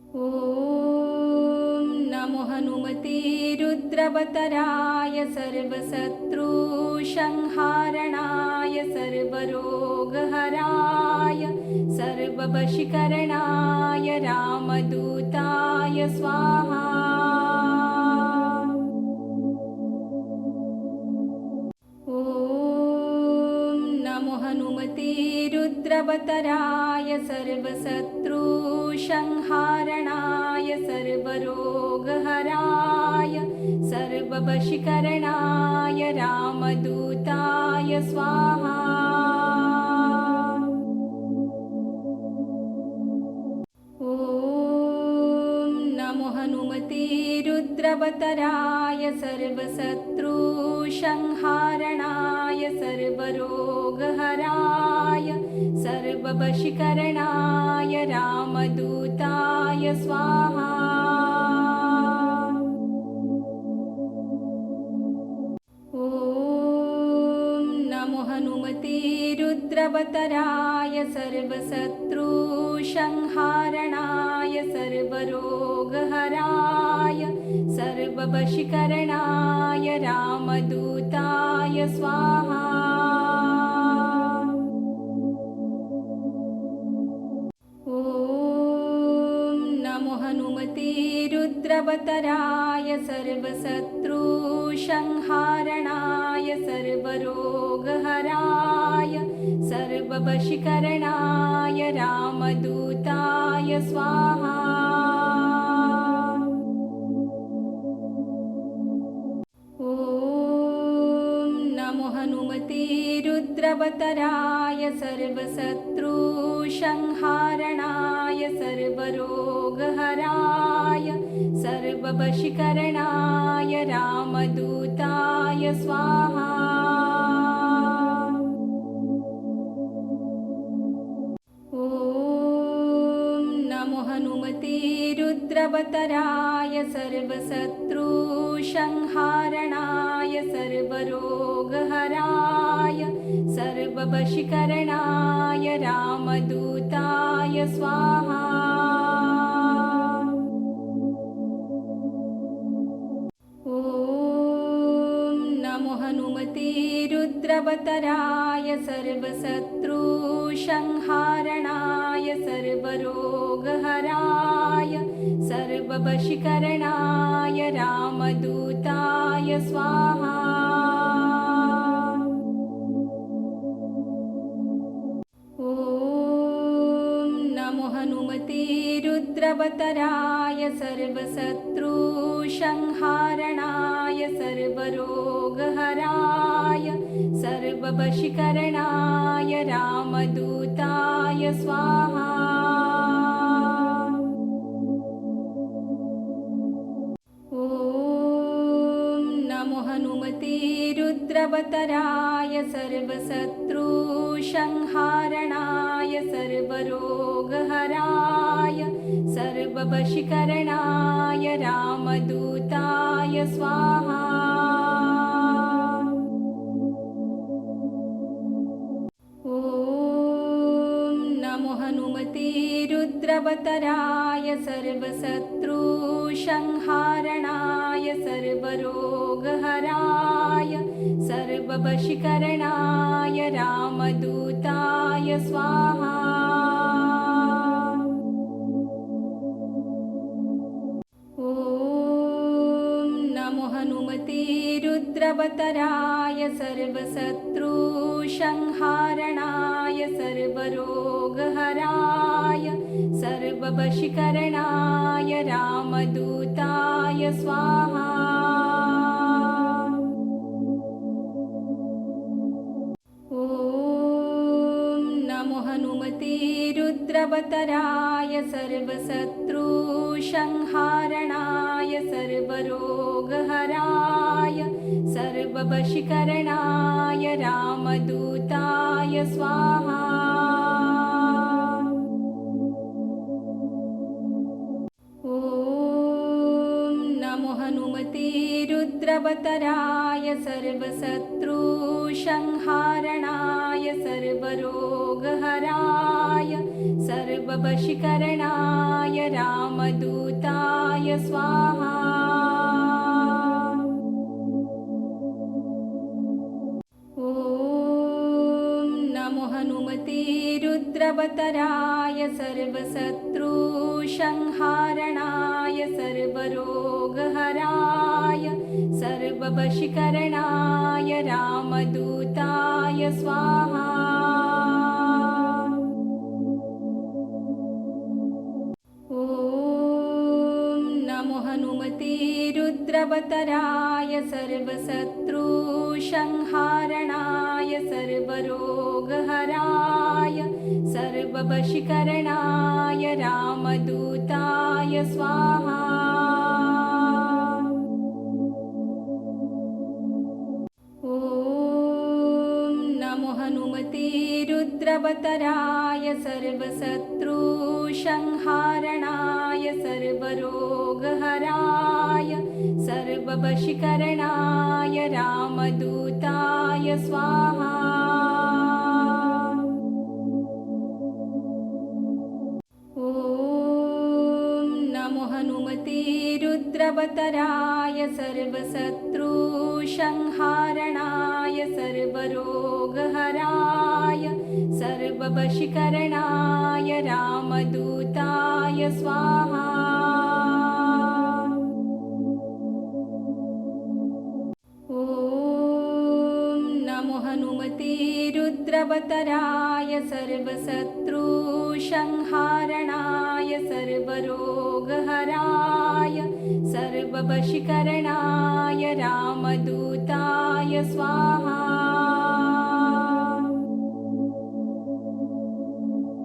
ॐ नमो हनुमते रुद्रवतराय सर्वशत्रुसंहारणाय सर्वरोगहराय सर्ववशीकरणाय रामदूताय स्वाहा। ॐ नमो हनुमते रुद्रवतराय सर्वशत्रुसंहारणाय सर्वरोगहराय सर्ववशीकरणाय रामदूताय स्वाहा। ॐ नमो हनुमते रुद्रवतराय सर्वशत्रुसंहारणाय सर्वरोगहराय सर्ववशीकरणाय रामदूताय स्वाहा। ॐ नमो हनुमते रुद्रवतराय सर्वशत्रुसंहारणाय सर्वरोगहराय सर्ववशीकरणाय रामदूताय स्वाहा। ॐ नमो हनुमते रुद्रवतराय सर्वशत्रुसंहारणाय सर्वरोगहराय सर्ववशीकरणाय रामदूताय स्वाहा। ॐ नमो हनुमते रुद्रवतराय सर्वशत्रुसंहारणाय सर्वरोगहराय सर्ववशीकरणाय रामदूताय स्वाहा। ॐ नमो हनुमते रुद्रवतराय सर्वशत्रुसंहारणाय सर्वरोगहराय सर्ववशीकरणाय रामदूताय स्वाहा। ॐ नमो हनुमते रुद्रवतराय सर्वशत्रुसंहारणाय सर्वरोगहराय सर्ववशीकरणाय रामदूताय स्वाहा। ॐ नमो हनुमते रुद्रवतराय सर्वशत्रुसंहारणाय सर्वरोगहराय सर्ववशीकरणाय रामदूताय स्वाहा। ॐ नमो हनुमते रुद्रवतराय सर्वशत्रुसंहारणाय सर्वरोगहराय सर्ववशीकरणाय रामदूताय स्वाहा। ॐ नमो हनुमते रुद्रवतराय सर्वशत्रुसंहारणाय सर्वरोगहराय सर्ववशीकरणाय रामदूताय स्वाहा। ॐ नमो हनुमते रुद्रवतराय सर्वशत्रुसंहारणाय सर्वरोगहराय सर्ववशीकरणाय रामदूताय स्वाहा। ॐ नमो हनुमते रुद्रवतराय सर्वशत्रुसंहारणाय सर्वरोगहराय सर्ववशीकरणाय रामदूताय स्वाहा। ॐ नमो हनुमते हनुमते रुद्रवतराय सर्वशत्रुसंहारणाय सर्वरोगहराय सर्ववशीकरणाय रामदूताय स्वाहा। ॐ नमो हनुमते रुद्रवतराय सर्वशत्रुसंहारणाय सर्वरोगहराय सर्ववशीकरणाय रामदूताय स्वाहा। ॐ नमो हनुमते रुद्रवतराय सर्वशत्रुसंहारणाय सर्वरोगहराय सर्ववशीकरणाय रामदूताय स्वाहा। ॐ नमो हनुमते रुद्रवतराय सर्वशत्रुसंहारणाय सर्वरोगहराय सर्ववशीकरणाय रामदूताय स्वाहा। ॐ नमो हनुमते रुद्रवतराय सर्वशत्रुसंहारणाय सर्वरोगहराय सर्ववशीकरणाय रामदूताय स्वाहा। ॐ नमो हनुमते रुद्रवतराय सर्वशत्रुसंहारणाय सर्वरोगहराय सर्ववशीकरणाय रामदूताय स्वाहा।